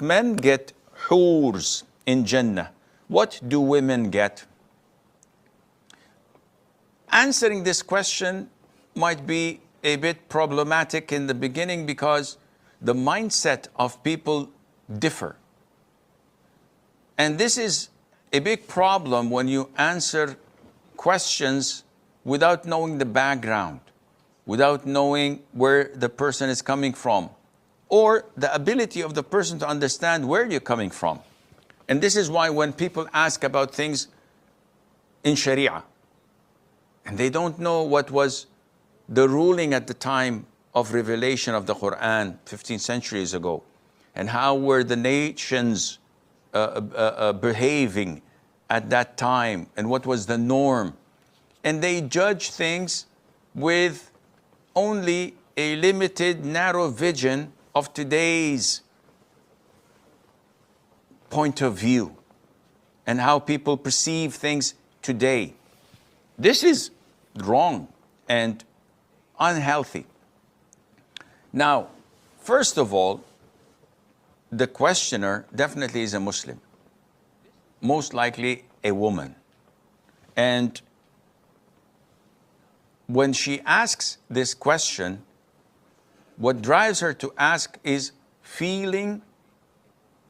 men get hoors in Jannah, what do women get? Answering this question might be a bit problematic in the beginning because the mindset of people differ. And this is a big problem when you answer questions without knowing the background, without knowing where the person is coming from, or the ability of the person to understand where you're coming from. And this is why when people ask about things in Sharia, and they don't know what was the ruling at the time of revelation of the Quran 15 centuries ago, and how were the nations behaving at that time, and what was the norm. And they judge things with only a limited, narrow vision of today's point of view and how people perceive things today. This is wrong and unhealthy. Now, first of all, the questioner definitely is a Muslim, most likely a woman. And when she asks this question, what drives her to ask is feeling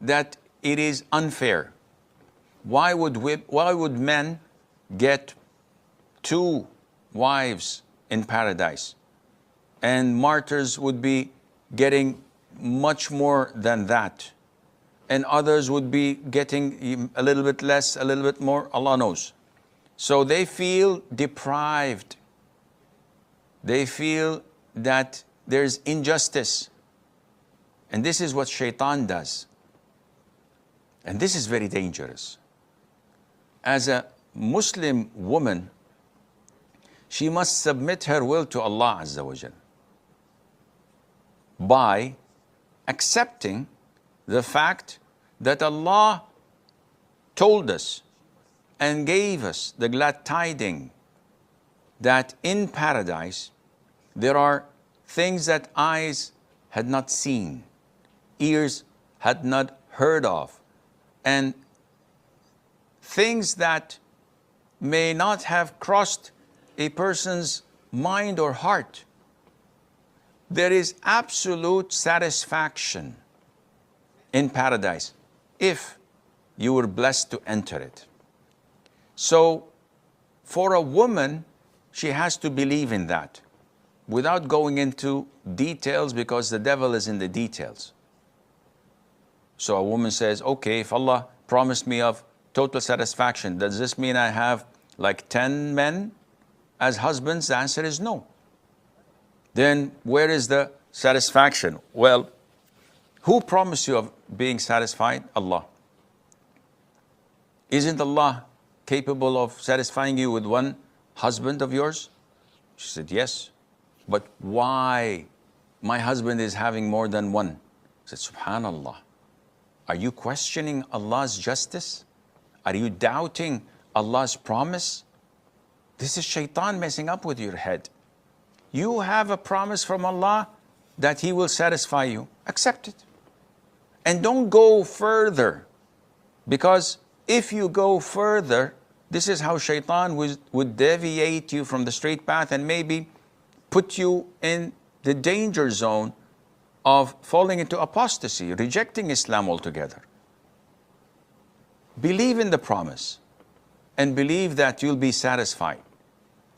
that it is unfair. Why would men get 2 wives in paradise, and martyrs would be getting much more than that, and others would be getting a little bit less, a little bit more? Allah knows. So they feel deprived. They feel that there's injustice. And this is what shaitan does. And this is very dangerous. As a Muslim woman, she must submit her will to Allah Azza wa Jal by accepting the fact that Allah told us and gave us the glad tidings that in paradise there are things that eyes had not seen, ears had not heard of, and things that may not have crossed a person's mind or heart. There is absolute satisfaction in paradise if you were blessed to enter it. So for a woman, she has to believe in that without going into details, because the devil is in the details. So a woman says, okay, if Allah promised me of total satisfaction, does this mean I have like 10 men as husbands? The answer is no. Then where is the satisfaction? Well, who promised you of being satisfied? Allah. Isn't Allah capable of satisfying you with 1 husband of yours? She said, yes. But why my husband is having more than 1? I said, Subhanallah. Are you questioning Allah's justice? Are you doubting Allah's promise? This is shaitan messing up with your head. You have a promise from Allah that He will satisfy you. Accept it. And don't go further, because if you go further, this is how shaitan would deviate you from the straight path and maybe put you in the danger zone of falling into apostasy, rejecting Islam altogether. Believe in the promise and believe that you'll be satisfied.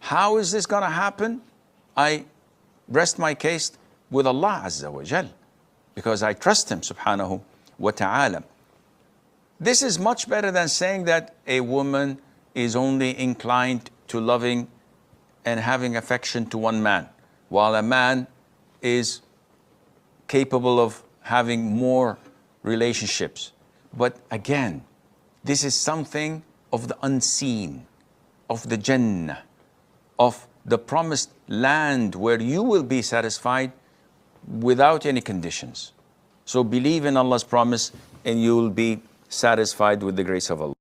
How is this going to happen? I rest my case with Allah Azza wa Jal, because I trust Him subhanahu wa ta'ala. This is much better than saying that a woman is only inclined to loving and having affection to 1 man, while a man is capable of having more relationships. But again, this is something of the unseen, of the Jannah, of the promised land where you will be satisfied without any conditions. So believe in Allah's promise and you will be satisfied with the grace of Allah.